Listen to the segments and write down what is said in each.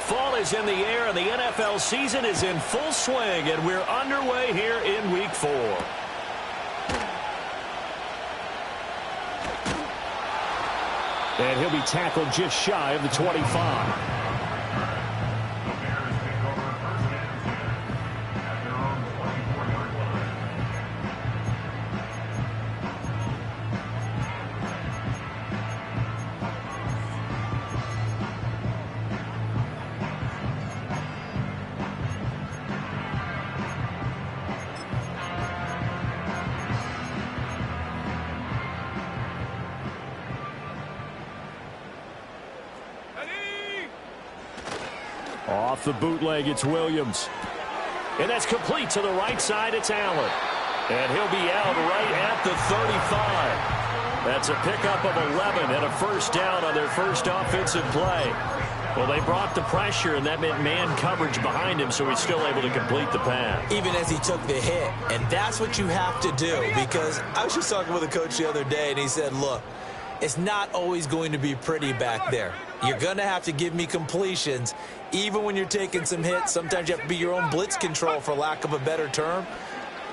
Fall is in the air, and the NFL season is in full swing, and we're underway here in Week 4. And he'll be tackled just shy of the 25. Off the bootleg, it's Williams. And that's complete to the right side. It's Allen. And he'll be out right at the 35. That's a pickup of 11 and a first down on their first offensive play. Well, they brought the pressure, and that meant man coverage behind him, so he's still able to complete the pass. Even as he took the hit. And that's what you have to do, because I was just talking with a coach the other day, and he said, look, it's not always going to be pretty back there. You're going to have to give me completions. Even when you're taking some hits, sometimes you have to be your own blitz control, for lack of a better term.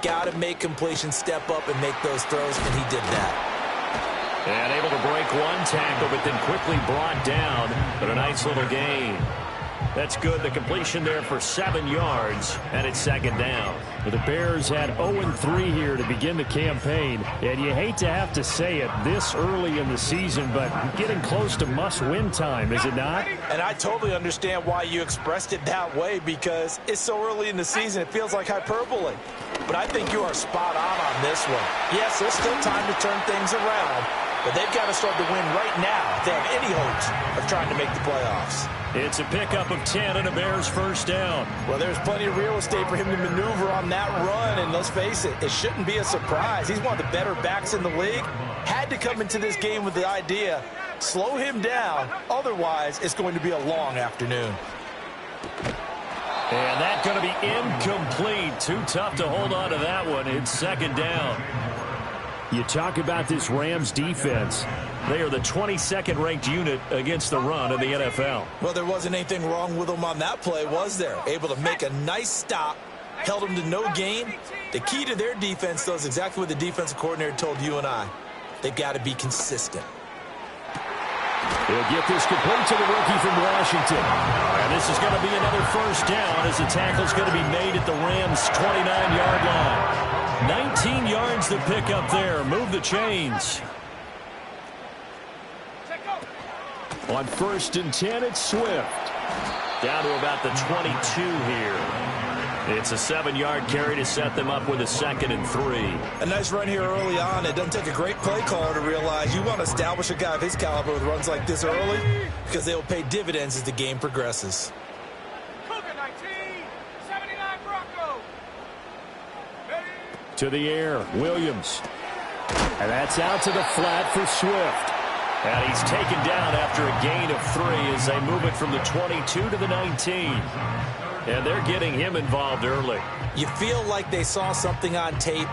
Got to make completions, step up, and make those throws, and he did that. And able to break one tackle, but then quickly brought down. But a nice little gain. That's good. The completion there for 7 yards, and it's second down. Well, the Bears had 0-3 here to begin the campaign, and you hate to have to say it this early in the season, but getting close to must-win time, is it not? And I totally understand why you expressed it that way, because it's so early in the season, it feels like hyperbole. But I think you are spot on this one. Yes, there's still time to turn things around, but they've got to start to win right now if they have any hopes of trying to make the playoffs. It's a pickup of 10 and a Bears first down. Well, there's plenty of real estate for him to maneuver on that run, and let's face it, it shouldn't be a surprise. He's one of the better backs in the league. Had to come into this game with the idea, slow him down, otherwise it's going to be a long afternoon. And that's going to be incomplete. Too tough to hold on to that one. It's second down. You talk about this Rams defense. They are the 22nd ranked unit against the run in the NFL. Well, there wasn't anything wrong with them on that play, was there? Able to make a nice stop, held them to no gain. The key to their defense, though, is exactly what the defensive coordinator told you and I. They've got to be consistent. He'll get this complete to the rookie from Washington. And this is going to be another first down as the tackle's going to be made at the Rams' 29-yard line. 19 yards to pick up there. Move the chains. On 1st and 10, it's Swift. Down to about the 22 here. It's a 7-yard carry to set them up with a 2nd and 3. A nice run here early on. It doesn't take a great play caller to realize you want to establish a guy of his caliber with runs like this early, because they will pay dividends as the game progresses. To the air, Williams. And that's out to the flat for Swift. And he's taken down after a gain of 3 as they move it from the 22 to the 19. And they're getting him involved early. You feel like they saw something on tape,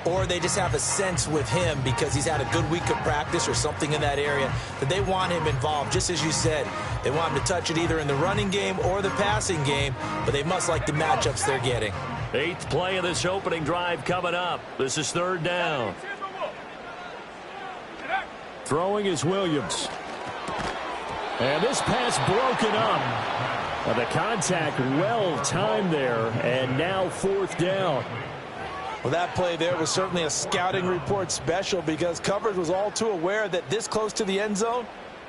or they just have a sense with him because he's had a good week of practice or something in that area that they want him involved. Just as you said, they want him to touch it either in the running game or the passing game, but they must like the matchups they're getting. 8th play of this opening drive coming up. This is 3rd down. Throwing is Williams. And this pass broken up. The contact well timed there, and now 4th down. Well, that play there was certainly a scouting report special, because coverage was all too aware that this close to the end zone,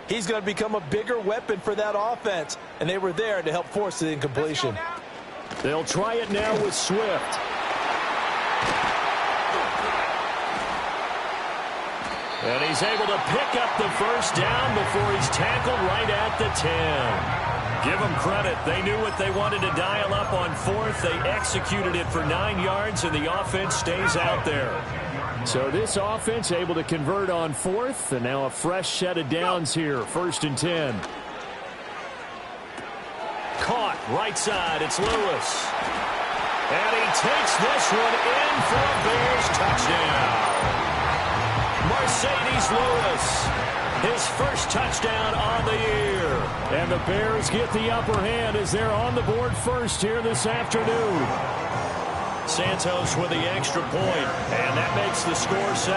he's going to become a bigger weapon for that offense, and they were there to help force the incompletion. They'll try it now with Swift. And he's able to pick up the first down before he's tackled right at the 10. Give them credit. They knew what they wanted to dial up on 4th. They executed it for 9 yards, and the offense stays out there. So this offense able to convert on 4th, and now a fresh set of downs here. 1st and 10. Caught right side. It's Lewis. And he takes this one in for a Bears touchdown. Marcedes Lewis. his first touchdown on the year. And the Bears get the upper hand as they're on the board first here this afternoon. Santos with the extra point, and that makes the score 7-0.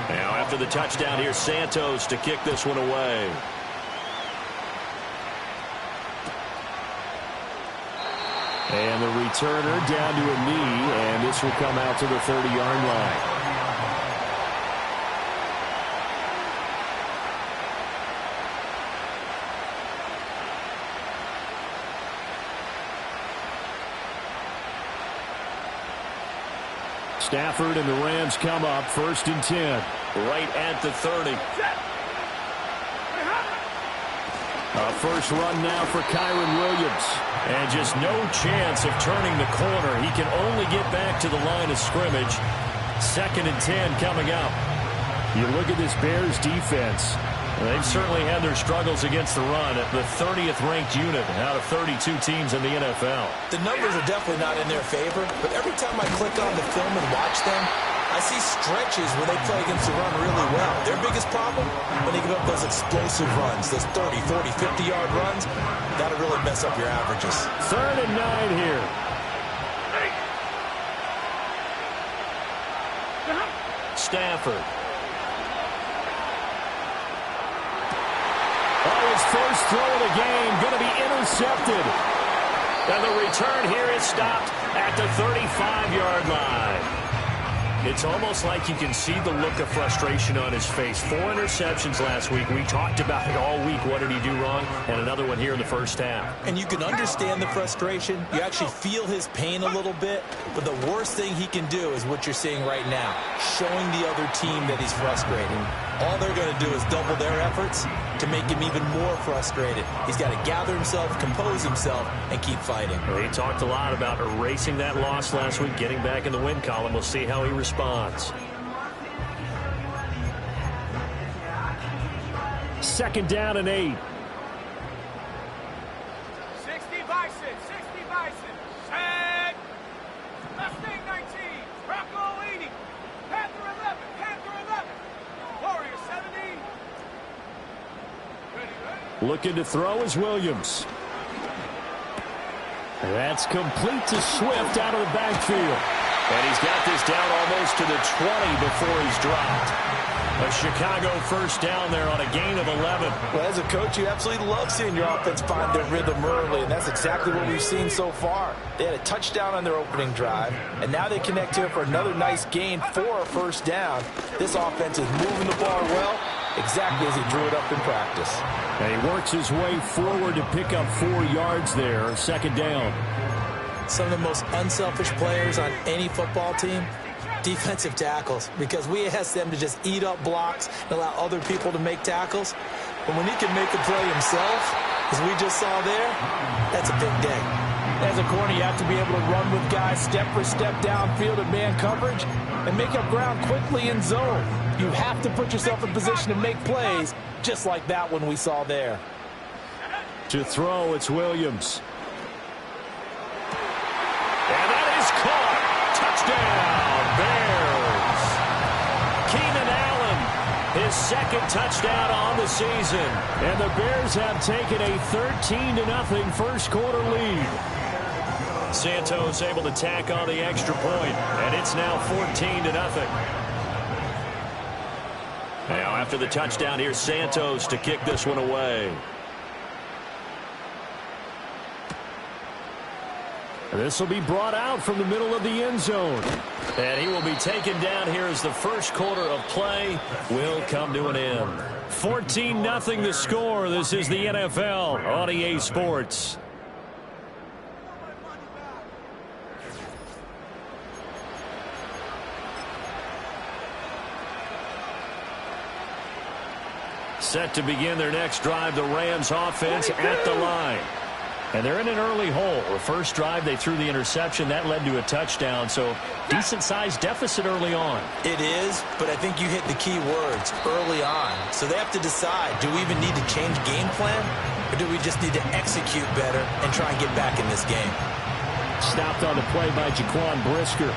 Now after the touchdown, here's Santos to kick this one away. And the returner down to a knee, and this will come out to the 30-yard line. Stafford and the Rams come up 1st and 10. Right at the 30. A first run now for Kyren Williams. And just no chance of turning the corner. He can only get back to the line of scrimmage. 2nd and 10 coming up. You look at this Bears defense. They've certainly had their struggles against the run. The 30th ranked unit out of 32 teams in the NFL. The numbers are definitely not in their favor, but every time I click on the film and watch them, I see stretches where they play against the run really well. Their biggest problem, when they give up those explosive runs, those 30, 40, 50-yard runs, that'll really mess up your averages. 3rd and 9 here. Stafford. Oh, his first throw of the game going to be intercepted. And the return here is stopped at the 35-yard line. It's almost like you can see the look of frustration on his face. 4 interceptions last week. We talked about it all week. What did he do wrong? And another one here in the first half. And you can understand the frustration. You actually feel his pain a little bit. But the worst thing he can do is what you're seeing right now, showing the other team that he's frustrated. All they're going to do is double their efforts to make him even more frustrated. He's got to gather himself, compose himself, and keep fighting. Well, he talked a lot about erasing that loss last week, getting back in the win column. We'll see how he responds. 2nd down and 8. 60 Bison, 60 Bison. Set. Mustang 19, Bronco 80, Panther 11, Panther 11, Warrior 70. Ready. Looking to throw is Williams. That's complete to Swift out of the backfield. And he's got this down almost to the 20 before he's dropped. A Chicago first down there on a gain of 11. Well, as a coach, you absolutely love seeing your offense find their rhythm early, and that's exactly what we've seen so far. They had a touchdown on their opening drive, and now they connect here for another nice gain for a first down. This offense is moving the ball well, exactly as he drew it up in practice. And he works his way forward to pick up 4 yards there, 2nd down. Some of the most unselfish players on any football team, defensive tackles, because we ask them to just eat up blocks and allow other people to make tackles. But when he can make a play himself, as we just saw there, that's a big day. As a corner, you have to be able to run with guys step for step downfield in man coverage and make up ground quickly in zone. You have to put yourself in position to make plays, just like that one we saw there. To throw, it's Williams. And that is caught. Touchdown, Bears. Keenan Allen, his 2nd touchdown on the season. And the Bears have taken a 13-0 first quarter lead. Santos able to tack on the extra point, and it's now 14-0. Now after the touchdown, here's Santos to kick this one away. This will be brought out from the middle of the end zone. And he will be taken down here as the first quarter of play will come to an end. 14-0 the score. This is the NFL on EA Sports. Set to begin their next drive, the Rams offense at the line. And they're in an early hole. The first drive, they threw the interception. That led to a touchdown, so decent-sized deficit early on. It is, but I think you hit the key words, early on. So they have to decide, do we even need to change game plan, or do we just need to execute better and try and get back in this game? Stopped on the play by Jaquan Brisker.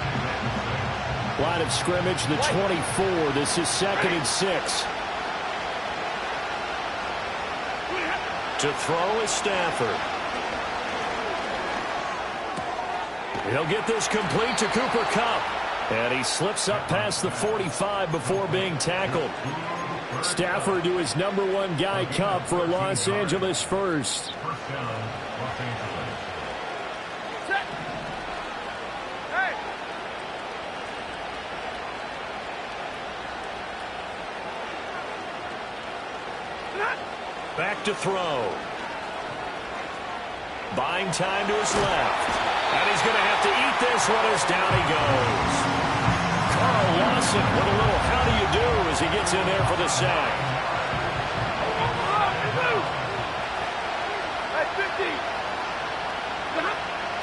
Line of scrimmage, the 24. This is 2nd and 6. To throw is Stafford. He'll get this complete to Cooper Kupp. And he slips up past the 45 before being tackled. Stafford to his #1 guy, Kupp, for a Los Angeles first. Back to throw. Buying time to his left. And he's going to have to eat this one as down he goes. Carl Lawson with a little how do you do as he gets in there for the sack.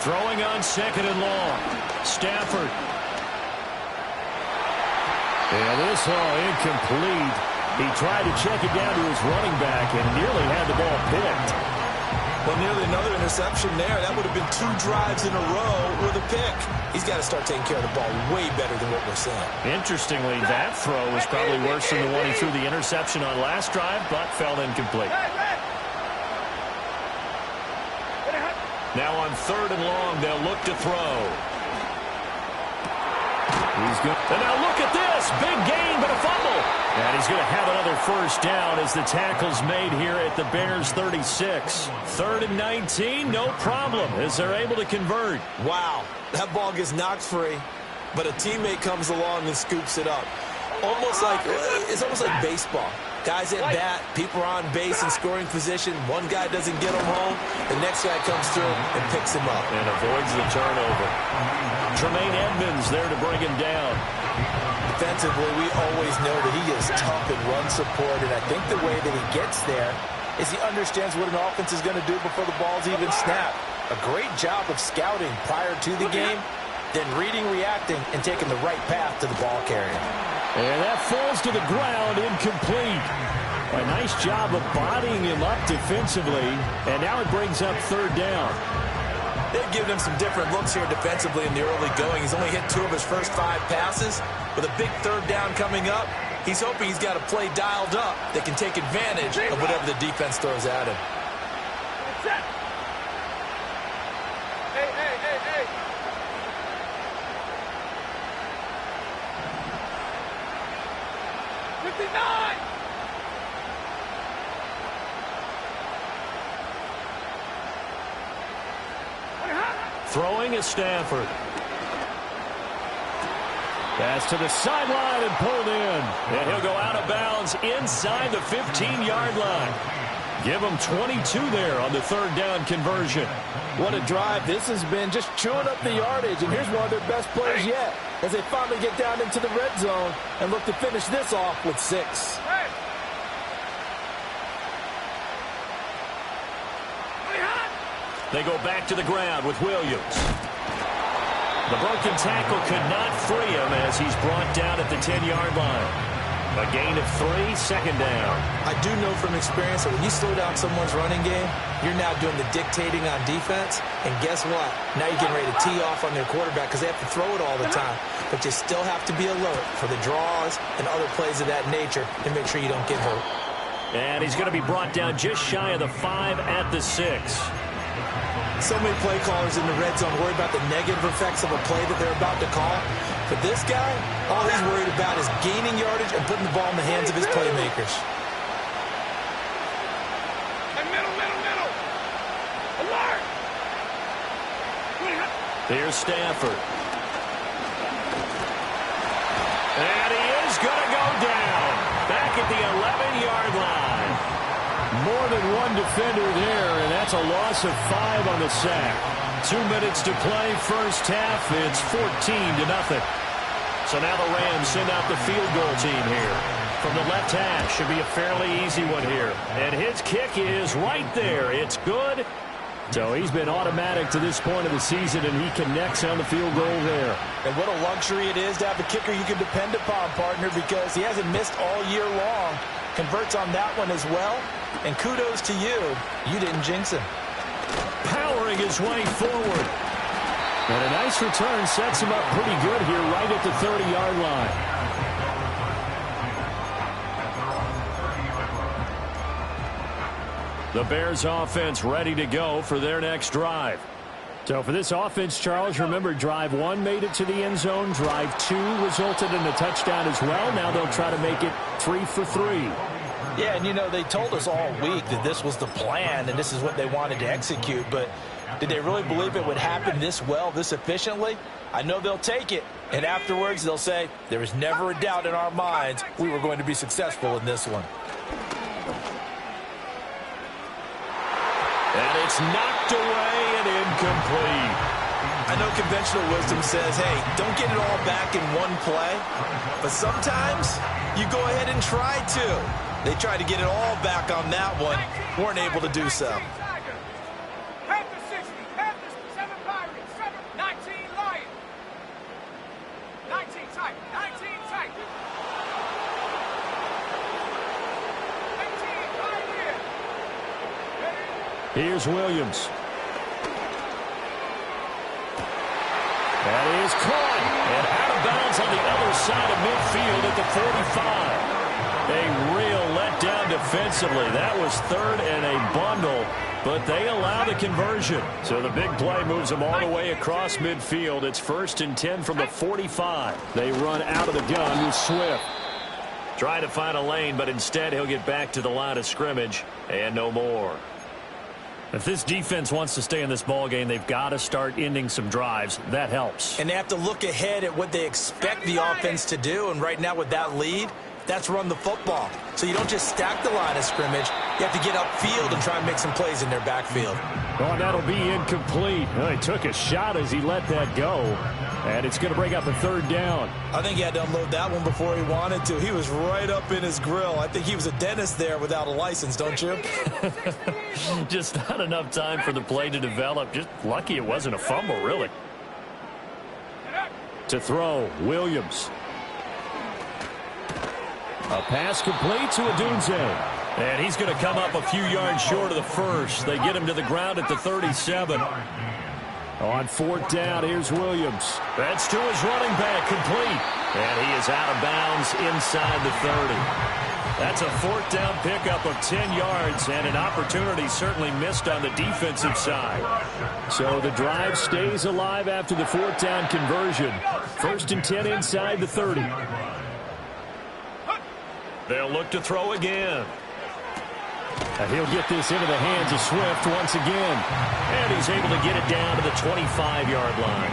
Throwing on 2nd and long. Stafford. And this all incomplete. He tried to check it down to his running back and nearly had the ball picked. Well, nearly another interception there. That would have been 2 drives in a row with a pick. He's got to start taking care of the ball way better than what we're seeing. Interestingly, that throw was probably worse than the one he threw the interception on last drive, but fell incomplete. Now on 3rd and long, they'll look to throw. He's good. And now look at this. Big gain, but a fumble. And he's going to have another first down as the tackle's made here at the Bears 36. 3rd and 19, no problem as they're able to convert. Wow, that ball gets knocked free, but a teammate comes along and scoops it up. It's almost like baseball. Guys at bat, people are on base in scoring position. One guy doesn't get him home. The next guy comes through and picks him up. And avoids the turnover. Tremaine Edmonds there to bring him down. Defensively, we always know that he is tough in run support, and I think the way that he gets there is he understands what an offense is going to do before the ball's even snapped. A great job of scouting prior to the game, then reading, reacting, and taking the right path to the ball carrier. And that falls to the ground, incomplete. A nice job of bodying him up defensively, and now it brings up 3rd down. They've given him some different looks here defensively in the early going. He's only hit 2 of his first 5 passes. With a big 3rd down coming up, he's hoping he's got a play dialed up that can take advantage of whatever the defense throws at him. Hey. 59! Throwing is Stafford. Pass to the sideline and pulled in. And he'll go out of bounds inside the 15-yard line. Give him 22 there on the 3rd down conversion. What a drive this has been, just chewing up the yardage. And here's one of their best plays yet as they finally get down into the red zone and look to finish this off with 6. They go back to the ground with Williams. The broken tackle could not free him as he's brought down at the 10-yard line. A gain of 3, 2nd down. I do know from experience that when you slow down someone's running game, you're now doing the dictating on defense. And guess what? Now you're getting ready to tee off on their quarterback because they have to throw it all the time. But you still have to be alert for the draws and other plays of that nature to make sure you don't get hurt. And he's going to be brought down just shy of the 5 at the 6. So many play callers in the red zone worry about the negative effects of a play that they're about to call. But this guy, all he's worried about is gaining yardage and putting the ball in the hands of his playmakers. Middle. Alert! Here's Stafford. And he is going to go down. Back at the 11-yard line. More than one defender there, and that's a loss of 5 on the sack. 2 minutes to play, first half. It's 14-0. So now the Rams send out the field goal team here. From the left hash, should be a fairly easy one here. And his kick is right there. It's good. So he's been automatic to this point of the season, and he connects on the field goal there. And what a luxury it is to have a kicker you can depend upon, partner, because he hasn't missed all year long. Converts on that one as well. And kudos to you. You didn't jinx him. Powering his way forward. And a nice return sets him up pretty good here right at the 30-yard line. The Bears offense ready to go for their next drive. So for this offense, Charles, remember drive 1 made it to the end zone. Drive 2 resulted in a touchdown as well. Now they'll try to make it 3 for 3. Yeah, and you know, they told us all week that this was the plan and this is what they wanted to execute, but did they really believe it would happen this well, this efficiently? I know they'll take it, and afterwards they'll say, there was never a doubt in our minds we were going to be successful in this one. And it's knocked away and incomplete. I know conventional wisdom says, hey, don't get it all back in one play. But sometimes you go ahead and try to. They tried to get it all back on that one. Weren't able to do so. Panthers 60, Panthers 7 Pirates, 19 Lions. 19 Titans, 19 Titans. 18 Pioneers. Here's Williams. That is caught and out of bounds on the other side of midfield at the 45. A real letdown defensively. That was third and a bundle, but they allow the conversion. So the big play moves them all the way across midfield. It's 1st and 10 from the 45. They run out of the gun with Swift. Trying to find a lane, but instead he'll get back to the line of scrimmage and no more. If this defense wants to stay in this ballgame, they've got to start ending some drives. That helps. And they have to look ahead at what they expect the offense to do. And right now with that lead, that's run the football. So you don't just stack the line of scrimmage. You have to get upfield and try and make some plays in their backfield. Oh, that'll be incomplete. Well, he took a shot as he let that go. And it's going to bring up a 3rd down. I think he had to unload that one before he wanted to. He was right up in his grill. I think he was a dentist there without a license, don't you? Just not enough time for the play to develop. Just lucky it wasn't a fumble, really. To throw, Williams. A pass complete to Odunze. And he's going to come up a few yards short of the first. They get him to the ground at the 37. On 4th down, here's Williams. That's to his running back, complete. And he is out of bounds inside the 30. That's a 4th down pickup of 10 yards and an opportunity certainly missed on the defensive side. So the drive stays alive after the 4th down conversion. 1st and 10 inside the 30. They'll look to throw again. And he'll get this into the hands of Swift once again. And he's able to get it down to the 25-yard line.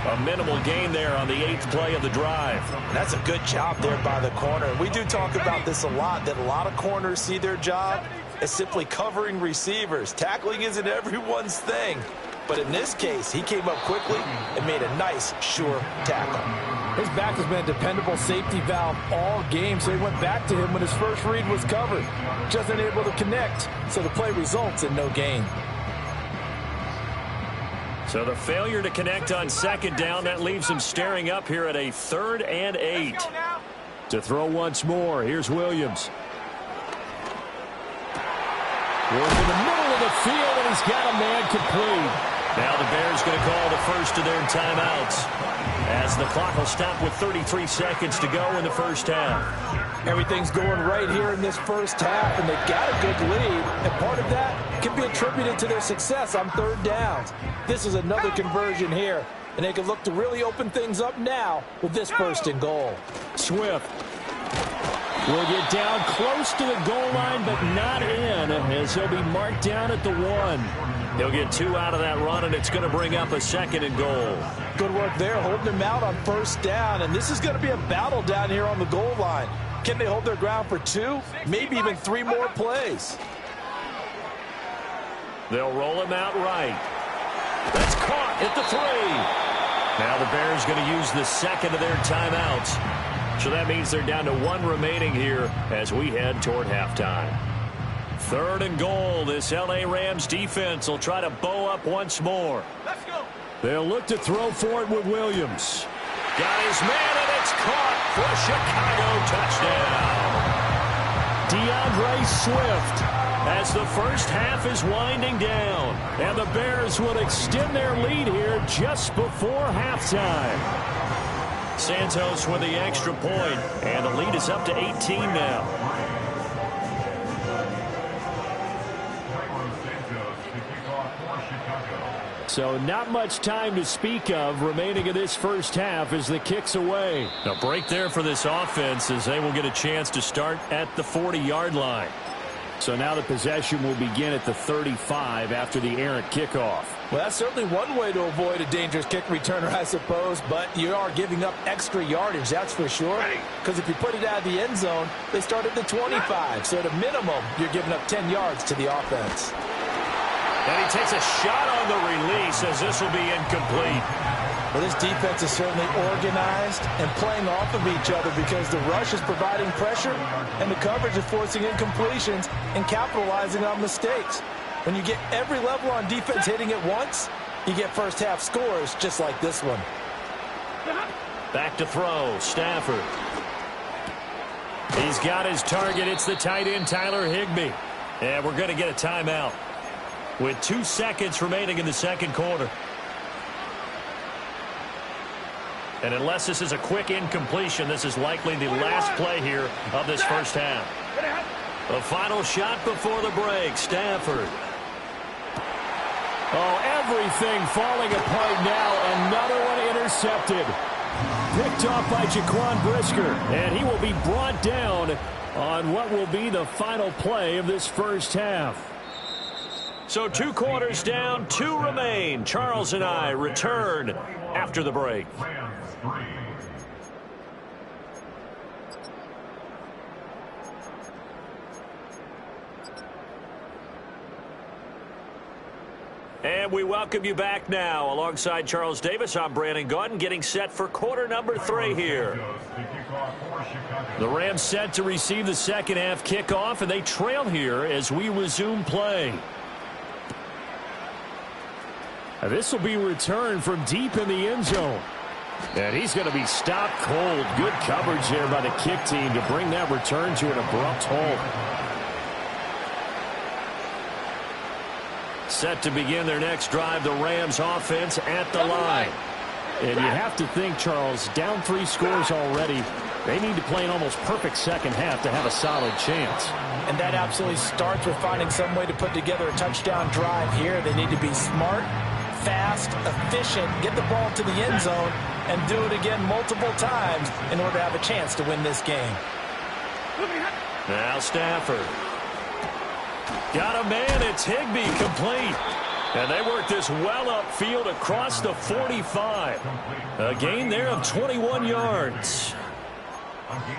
A minimal gain there on the 8th play of the drive. That's a good job there by the corner. We do talk about this a lot, that a lot of corners see their job as simply covering receivers. Tackling isn't everyone's thing. But in this case, he came up quickly and made a nice, sure tackle. His back has been a dependable safety valve all game, so he went back to him when his first read was covered. Just unable to connect, so the play results in no gain. So the failure to connect on 2nd down, that leaves him staring up here at a 3rd and 8. To throw once more, here's Williams. Work in the middle of the field, and he's got a man complete. Now the Bears going to call the first of their timeouts as the clock will stop with 33 seconds to go in the first half. Everything's going right here in this first half, and they've got a good lead, and part of that can be attributed to their success on 3rd downs. This is another conversion here, and they can look to really open things up now with this 1st and goal. Swift will get down close to the goal line, but not in, as he'll be marked down at the 1. He'll get 2 out of that run, and it's going to bring up a 2nd and goal. Good work there, holding him out on 1st down, and this is going to be a battle down here on the goal line. Can they hold their ground for 2, maybe even 3 more plays? They'll roll him out right. That's caught at the 3. Now the Bears going to use the 2nd of their timeouts. So that means they're down to 1 remaining here as we head toward halftime. 3rd and goal. This L.A. Rams defense will try to bow up once more. Let's go. They'll look to throw for it with Williams. Got his man, and it's caught for a Chicago touchdown. DeAndre Swift as the first half is winding down. And the Bears will extend their lead here just before halftime. Santos with the extra point, and the lead is up to 18 now. So not much time to speak of remaining in this first half as the kick's away. A break there for this offense as they will get a chance to start at the 40-yard line. So now the possession will begin at the 35 after the errant kickoff. Well, that's certainly one way to avoid a dangerous kick returner, I suppose, but you are giving up extra yardage, that's for sure. Because if you put it out of the end zone, they start at the 25. So at a minimum, you're giving up 10 yards to the offense. And he takes a shot on the release as this will be incomplete. Well, this defense is certainly organized and playing off of each other because the rush is providing pressure and the coverage is forcing incompletions and capitalizing on mistakes. When you get every level on defense hitting at once, you get first half scores just like this one. Back to throw, Stafford. He's got his target. It's the tight end, Tyler Higbee. And we're going to get a timeout with 2 seconds remaining in the second quarter. And unless this is a quick incompletion, this is likely the last play here of this first half. The final shot before the break, Stafford. Oh, everything falling apart now. Another one intercepted. Picked off by Jaquan Brisker. And he will be brought down on what will be the final play of this first half. So 2 quarters down, 2 remain. Charles and I return after the break. And we welcome you back now. Alongside Charles Davis, I'm Brandon Gaudin, getting set for quarter number 3 here. The Rams set to receive the second half kickoff, and they trail here as we resume play. This will be returned from deep in the end zone. And he's going to be stopped cold. Good coverage there by the kick team to bring that return to an abrupt halt. Set to begin their next drive, the Rams offense at the line. And you have to think, Charles, down 3 scores already. They need to play an almost perfect second half to have a solid chance. And that absolutely starts with finding some way to put together a touchdown drive here. They need to be smart, fast, efficient, get the ball to the end zone, and do it again multiple times in order to have a chance to win this game. Now Stafford. Got a man, it's Higbee, complete. And they work this well upfield across the 45. A gain there of 21 yards.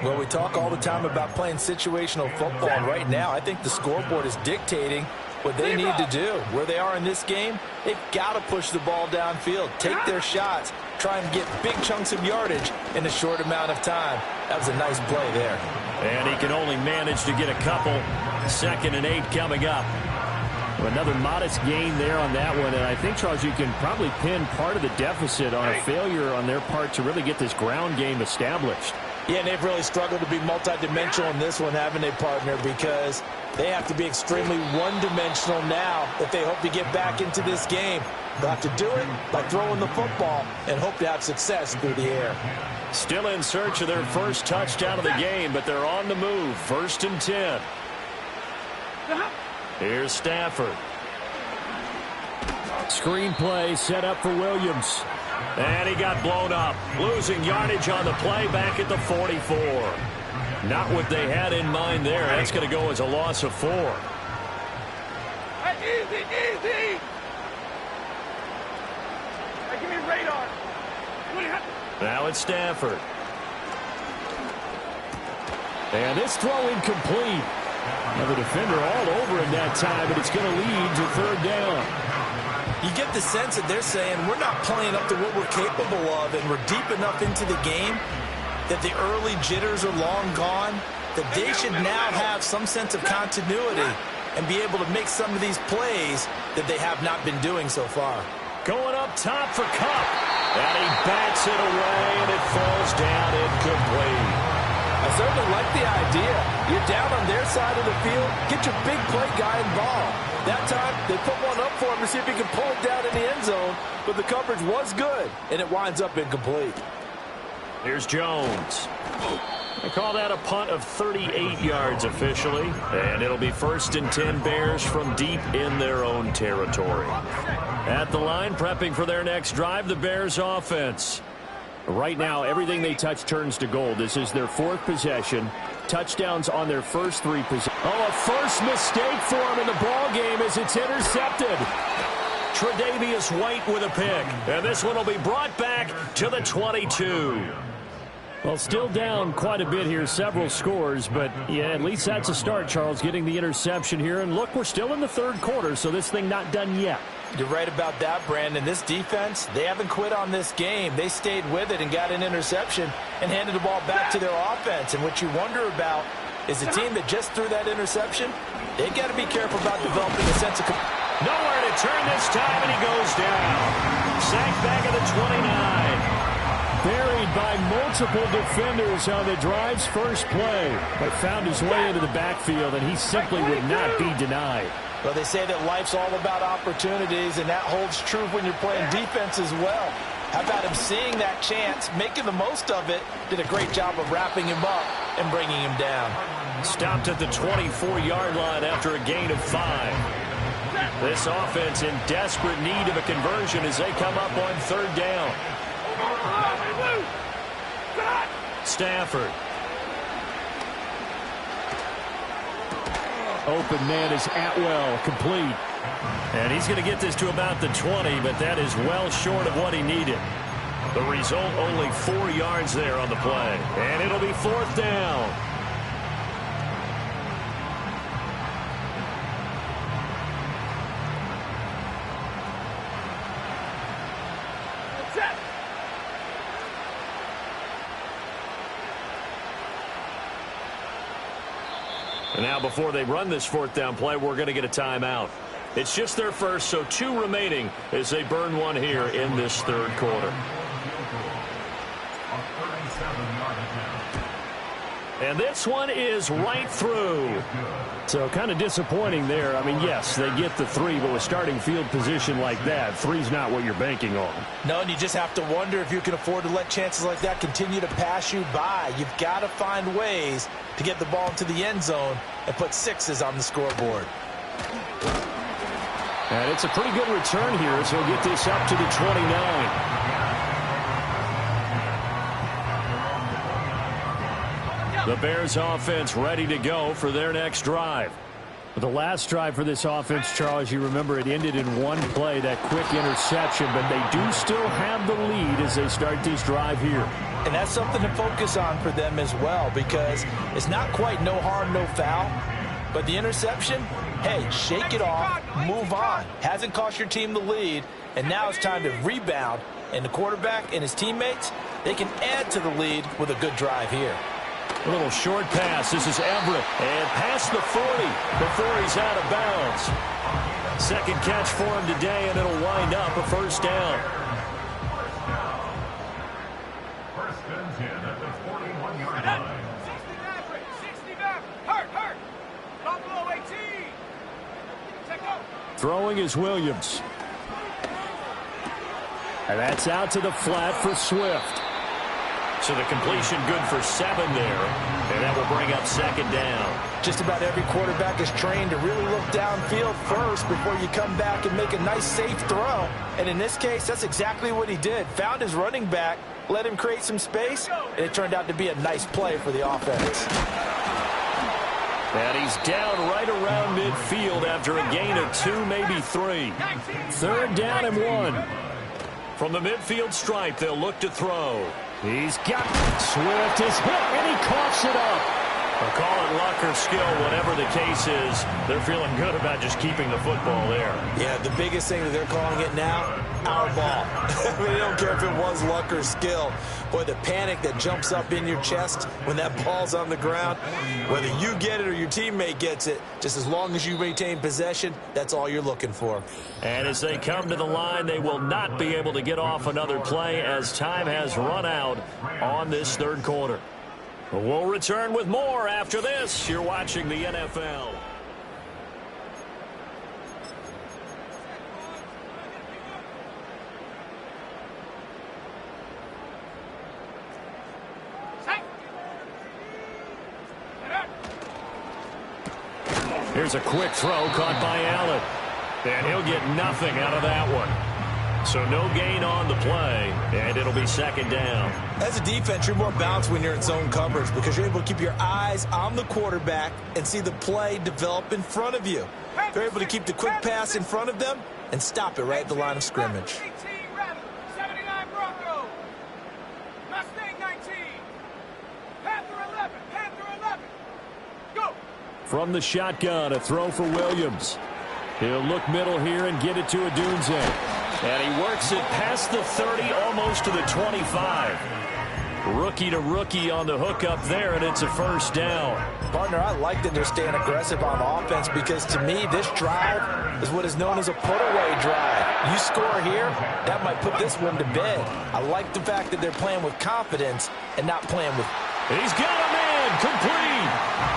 Well, we talk all the time about playing situational football, and right now I think the scoreboard is dictating what they need to do. Where they are in this game, they've got to push the ball downfield, take their shots, try and get big chunks of yardage in a short amount of time. That was a nice play there. And he can only manage to get a couple. 2nd and 8 coming up. Another modest gain there on that one, and I think, Charles, you can probably pin part of the deficit on a failure on their part to really get this ground game established. Yeah, and they've really struggled to be multidimensional in this one, haven't they, partner? Because they have to be extremely one-dimensional now if they hope to get back into this game. They'll have to do it by throwing the football and hope to have success through the air. Still in search of their first touchdown of the game, but they're on the move. 1st and 10. Here's Stafford. Screen play set up for Williams. And he got blown up. Losing yardage on the play back at the 44. Not what they had in mind there. That's going to go as a loss of 4. Hey, easy! Hey, give me radar. Now it's Stafford. And this throw incomplete. Now the defender all over him that time, but it's going to lead to 3rd down. You get the sense that they're saying we're not playing up to what we're capable of, and we're deep enough into the game that the early jitters are long gone, that they should now have some sense of continuity and be able to make some of these plays that they have not been doing so far. Going up top for Kupp. And he bats it away, and it falls down incomplete. I certainly like the idea. You're down on their side of the field. Get your big play guy involved. That time, they put one up for him to see if he can pull it down in the end zone. But the coverage was good, and it winds up incomplete. Here's Jones. They call that a punt of 38 yards officially. And it'll be 1st and 10 Bears from deep in their own territory. At the line, prepping for their next drive, the Bears offense. Right now, everything they touch turns to gold. This is their 4th possession. Touchdowns on their first 3 possessions. Oh, a first mistake for him in the ball game as it's intercepted. Tre'Davious White with a pick. And this one will be brought back to the 22. Well, still down quite a bit here, several scores, but yeah, at least that's a start, Charles, getting the interception here. And look, we're still in the 3rd quarter, so this thing not done yet. You're right about that, Brandon. This defense, they haven't quit on this game. They stayed with it and got an interception and handed the ball back to their offense. And what you wonder about is the team that just threw that interception, they got to be careful about developing a sense of... Nowhere to turn this time, and he goes down. Sacked back at the 29. Buried by multiple defenders on the drive's first play, but found his way into the backfield, and he simply would not be denied. Well, they say that life's all about opportunities, and that holds true when you're playing defense as well. How about him seeing that chance, making the most of it, did a great job of wrapping him up and bringing him down. Stopped at the 24-yard line after a gain of 5. This offense in desperate need of a conversion as they come up on 3rd down. Stafford. Open man is Atwell, complete. And he's going to get this to about the 20, but that is well short of what he needed. The result, only 4 yards there on the play. And it'll be 4th down. And now before they run this 4th down play, we're going to get a timeout. It's just their first, so 2 remaining as they burn one here in this 3rd quarter. And this one is right through. So kind of disappointing there. I mean, yes, they get the 3, but with starting field position like that, 3's not what you're banking on. No, and you just have to wonder if you can afford to let chances like that continue to pass you by. You've got to find ways to get the ball into the end zone and put 6s on the scoreboard. And it's a pretty good return here, so we'll get this up to the 29. The Bears offense ready to go for their next drive. The last drive for this offense, Charles, you remember it ended in 1 play, that quick interception, but they do still have the lead as they start this drive here. And that's something to focus on for them as well, because it's not quite no harm, no foul. But the interception, hey, shake it off, move on. Hasn't cost your team the lead, and now it's time to rebound. And the quarterback and his teammates, they can add to the lead with a good drive here. A little short pass. This is Everett. And past the 40 before he's out of bounds. 2nd catch for him today, and it'll wind up a 1st down. Throwing is Williams. And that's out to the flat for Swift. So the completion good for 7 there. And that will bring up 2nd down. Just about every quarterback is trained to really look downfield first before you come back and make a nice, safe throw. And in this case, that's exactly what he did. Found his running back, let him create some space, and it turned out to be a nice play for the offense. And he's down right around midfield after a gain of 2, maybe 3. 3rd down and 1. From the midfield stripe, they'll look to throw. He's got Swift is hit, and he coughs it up. They'll call it luck or skill, whatever the case is. They're feeling good about just keeping the football there. Yeah, the biggest thing that they're calling it now, our ball. I mean, they don't care if it was luck or skill. Boy, the panic that jumps up in your chest when that ball's on the ground, whether you get it or your teammate gets it, just as long as you maintain possession, that's all you're looking for. And as they come to the line, they will not be able to get off another play as time has run out on this 3rd quarter. We'll return with more after this. You're watching the NFL. Here's a quick throw caught by Allen. And he'll get nothing out of that one. So no gain on the play, and it'll be second down. As a defense, you're more balanced when you're in zone coverage because you're able to keep your eyes on the quarterback and see the play develop in front of you. They're able to keep the quick pass in front of them and stop it right at the line of scrimmage. 79 Broncos. Mustang 19. Panther 11. Panther 11. Go. From the shotgun, a throw for Williams. He'll look middle here and get it to Odunze. And he works it past the 30, almost to the 25. Rookie to rookie on the hook up there, and it's a first down. Partner, I like that they're staying aggressive on offense because to me, this drive is what is known as a put-away drive. You score here, that might put this one to bed. I like the fact that they're playing with confidence and not playing with... He's got a man, complete.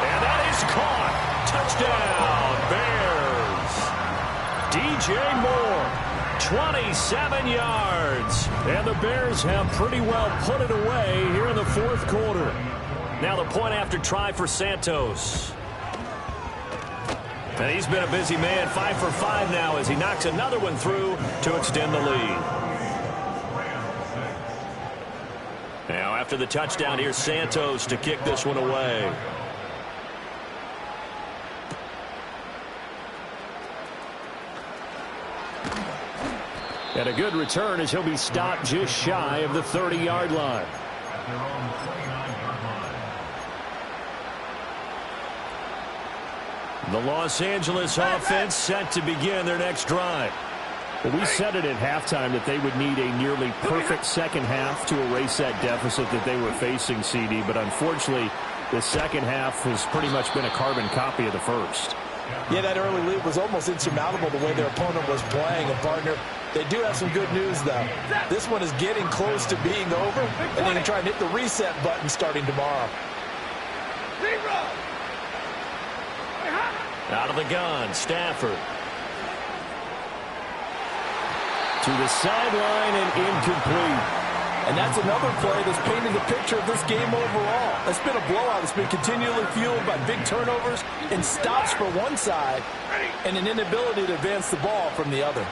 And that is caught. Touchdown, Bears. DJ Moore. 27 yards. And the Bears have pretty well put it away here in the fourth quarter. Now the point after try for Santos. And he's been a busy man, 5 for 5 now as he knocks another one through to extend the lead. Now after the touchdown, here's Santos to kick this one away. And a good return as he'll be stopped just shy of the 30-yard line. The Los Angeles offense set to begin their next drive. Well, we said it at halftime that they would need a nearly perfect second half to erase that deficit that they were facing, CD. But unfortunately, the second half has pretty much been a carbon copy of the first. Yeah, that early lead was almost insurmountable the way their opponent was playing. And, partner, they do have some good news, though. This one is getting close to being over, and they can try and hit the reset button starting tomorrow. Out of the gun, Stafford. To the sideline and incomplete. And that's another play that's painted the picture of this game overall. It's been a blowout. It's been continually fueled by big turnovers and stops for one side and an inability to advance the ball from the other.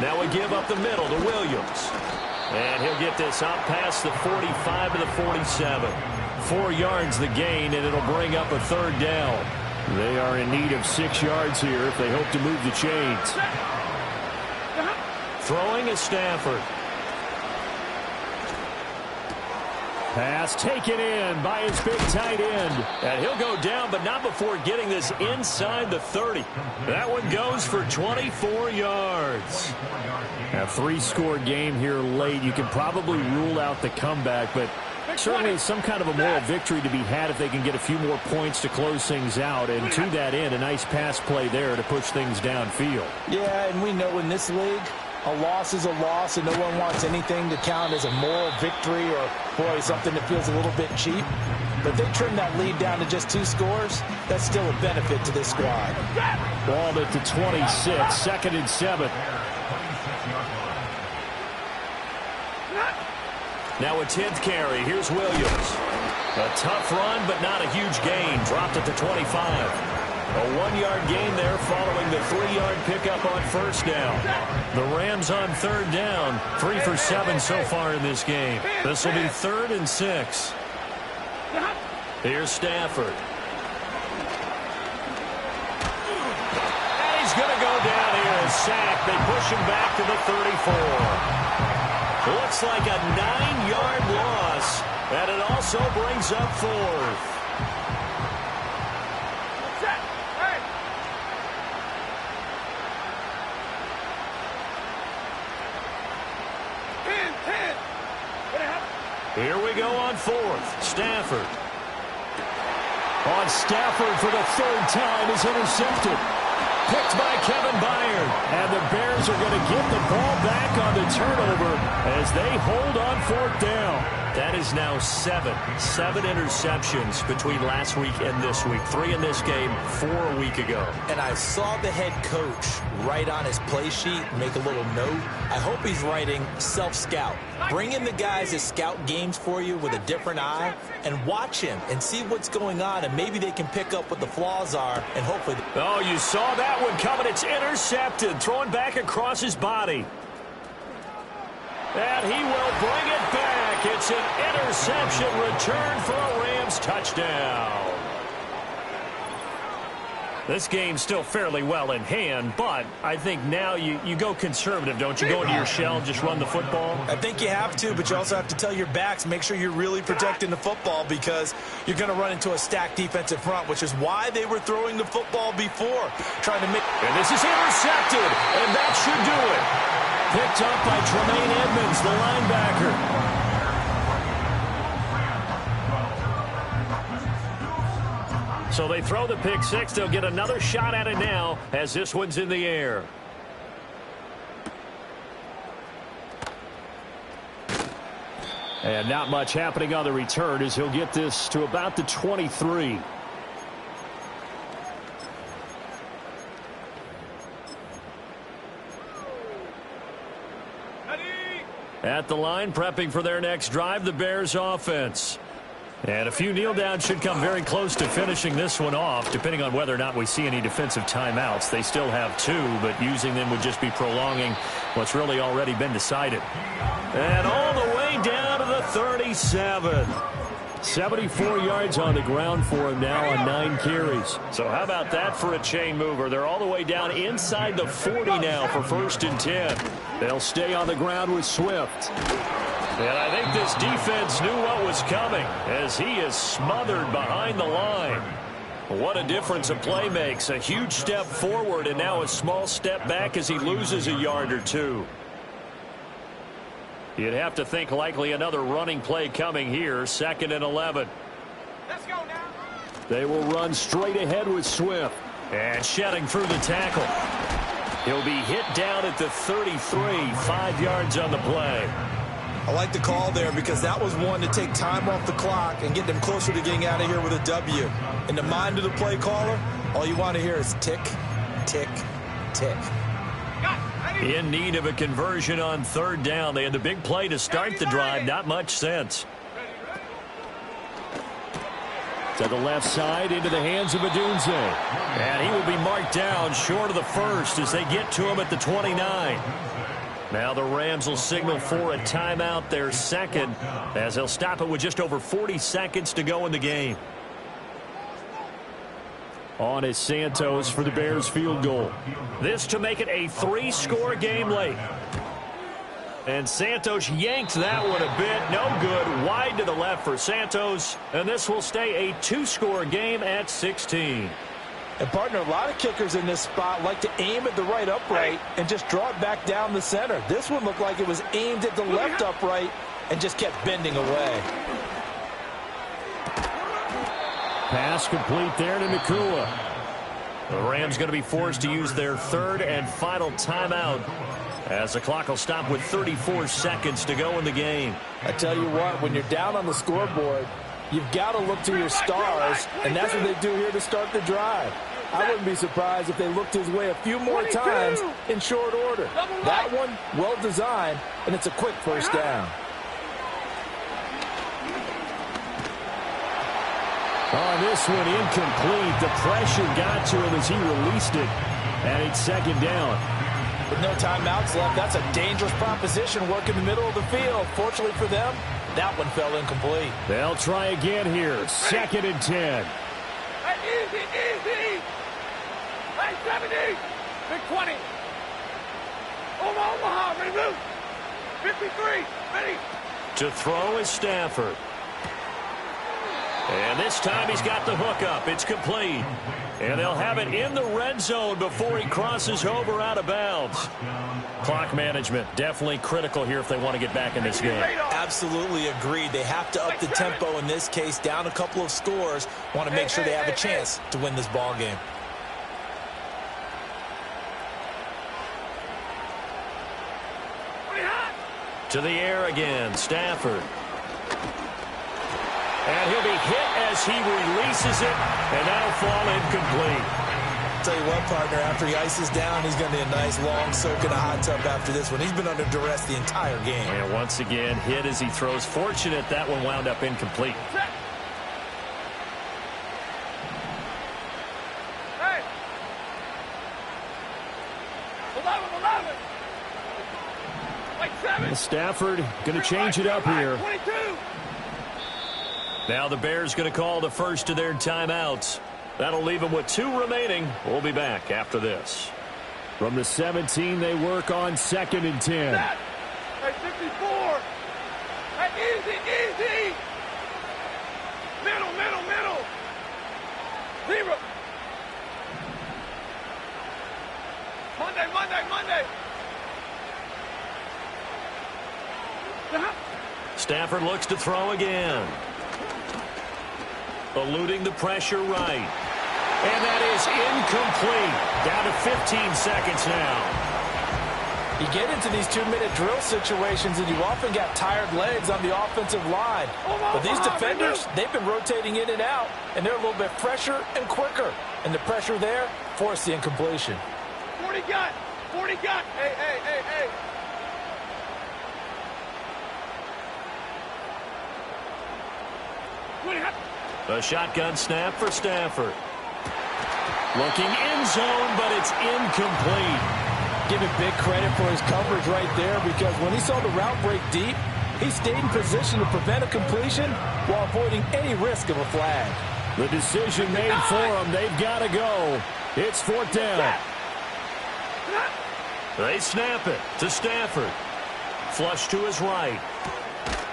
Now we give up the middle to Williams. And he'll get this out past the 45 to the 47. 4 yards the gain, and it'll bring up a third down. They are in need of 6 yards here if they hope to move the chains. Throwing is Stafford. Pass taken in by his big tight end. And he'll go down, but not before getting this inside the 30. That one goes for 24 yards. A 3-score game here late. You can probably rule out the comeback, but certainly some kind of a moral victory to be had if they can get a few more points to close things out. And to that end, a nice pass play there to push things downfield. Yeah, and we know in this league, a loss is a loss, and no one wants anything to count as a moral victory or, boy, something that feels a little bit cheap. But they trim that lead down to just 2 scores. That's still a benefit to this squad. Ball at the 26, 2nd and 7. Now a 10th carry. Here's Williams. A tough run, but not a huge gain. Dropped at the 25. A 1-yard gain there following the 3-yard pickup on first down. The Rams on third down. 3 for 7 so far in this game. This will be 3rd and 6. Here's Stafford. And he's going to go down here and sack. They push him back to the 34. Looks like a 9-yard loss. And it also brings up 4th. Here we go on 4th. Stafford. On Stafford for the 3rd time is intercepted. Picked by Kevin Byard. And the Bears are going to get the ball back on the turnover as they hold on 4th down. That is now seven interceptions between last week and this week. 3 in this game, 4 a week ago. And I saw the head coach write on his play sheet, make a little note. I hope he's writing self-scout. Bring in the guys that scout games for you with a different eye and watch him and see what's going on, and maybe they can pick up what the flaws are, and hopefully... Oh, you saw that one coming. It's intercepted. Thrown back across his body. And he will bring it back. It's an interception return for a Rams touchdown. This game's still fairly well in hand, but I think now you go conservative, don't you? Go into your shell and just run the football? I think you have to, but you also have to tell your backs, make sure you're really protecting the football because you're going to run into a stacked defensive front, which is why they were throwing the football before, trying to make... And this is intercepted, and that should do it. Picked up by Tremaine Edmonds, the linebacker. So they throw the pick six. They'll get another shot at it now as this one's in the air. And not much happening on the return as he'll get this to about the 23. At the line, prepping for their next drive, the Bears offense. And a few kneel downs should come very close to finishing this one off, depending on whether or not we see any defensive timeouts. They still have 2, but using them would just be prolonging what's really already been decided. And all the way down to the 37. 74 yards on the ground for him now on 9 carries. So how about that for a chain mover? They're all the way down inside the 40 now for 1st and 10. They'll stay on the ground with Swift. And I think this defense knew what was coming as he is smothered behind the line. What a difference a play makes. A huge step forward and now a small step back as he loses a yard or 2. You'd have to think likely another running play coming here. 2nd and 11. Let's go now. They will run straight ahead with Swift. And shedding through the tackle. He'll be hit down at the 33. 5 yards on the play. I like the call there because that was one to take time off the clock and get them closer to getting out of here with a W. In the mind of the play caller, all you want to hear is tick, tick, tick. In need of a conversion on 3rd down. They had the big play to start the drive. Not much sense. To the left side, into the hands of Odunze. And he will be marked down short of the 1st as they get to him at the 29. Now the Rams will signal for a timeout, their 2nd, as they'll stop it with just over 40 seconds to go in the game. On is Santos for the Bears field goal. This to make it a 3-score game late. And Santos yanked that one a bit. No good. Wide to the left for Santos. And this will stay a 2-score game at 16. And, partner, a lot of kickers in this spot like to aim at the right upright and just draw it back down the center. This one looked like it was aimed at the left upright and just kept bending away. Pass complete there to Nacua. The Rams going to be forced to use their 3rd and final timeout as the clock will stop with 34 seconds to go in the game. I tell you what, when you're down on the scoreboard, you've got to look to your stars, and that's what they do here to start the drive. I wouldn't be surprised if they looked his way a few more times in short order. That one, well designed, and it's a quick 1st down. On this one, incomplete. The pressure got to him as he released it, and it's 2nd down. With no timeouts left, that's a dangerous proposition. Work in the middle of the field. Fortunately for them, that one fell incomplete. They'll try again here. 2nd and 10. Hey, easy. Hey, 70. Big 20. Omaha, ready, move. 53, ready. To throw is Stafford. And this time he's got the hook up. It's complete. And they'll have it in the red zone before he crosses over out of bounds. Clock management definitely critical here if they want to get back in this game. Absolutely agreed. They have to up the tempo in this case, down a couple of scores. Want to make sure they have a chance to win this ball game. To the air again, Stafford. And he'll be hit as he releases it, and that'll fall incomplete. Tell you what, partner, after he ices down, he's going to be a nice long soak in a hot tub after this one. He's been under duress the entire game. And once again, hit as he throws. Fortunate that one wound up incomplete. Hey! 11. Like 7. Stafford going to change it up here. 22. Now the Bears going to call the first of their timeouts. That'll leave them with 2 remaining. We'll be back after this. From the 17, they work on 2nd and 10. Hey, 54. Hey, easy. Middle. 0. Monday. Stafford looks to throw again. Eluding the pressure right. And that is incomplete. Down to 15 seconds now. You get into these 2-minute drill situations, and you often got tired legs on the offensive line. But these defenders, they've been rotating in and out, and they're a little bit fresher and quicker. And the pressure there forced the incompletion. 40 got. Hey. A shotgun snap for Stafford. Looking in zone, but it's incomplete. Give him big credit for his coverage right there, because when he saw the route break deep, he stayed in position to prevent a completion while avoiding any risk of a flag. The decision made for them. They've got to go. It's 4th down. They snap it to Stafford. Flush to his right.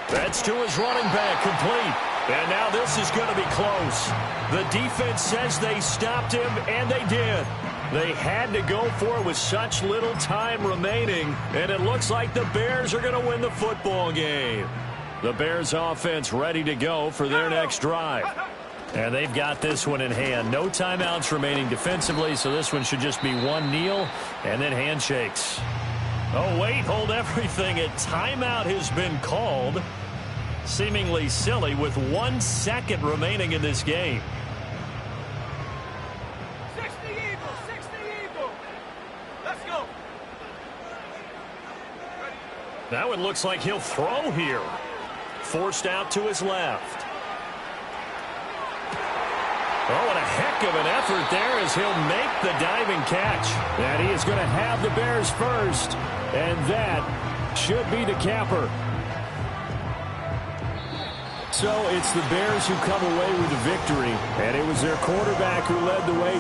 That's to his running back, complete. And now this is going to be close. The defense says they stopped him, and they did. They had to go for it with such little time remaining, and it looks like the Bears are going to win the football game. The Bears offense ready to go for their next drive. And they've got this one in hand. No timeouts remaining defensively, so this one should just be one kneel and then handshakes. Oh, wait, hold everything. A timeout has been called. Seemingly silly with 1 second remaining in this game. 60 Eagles. Let's go. Now it looks like he'll throw here. Forced out to his left. Oh, and a heck of an effort there as he'll make the diving catch. And he is going to have the Bears first. And that should be the capper. So it's the Bears who come away with the victory. And it was their quarterback who led the way.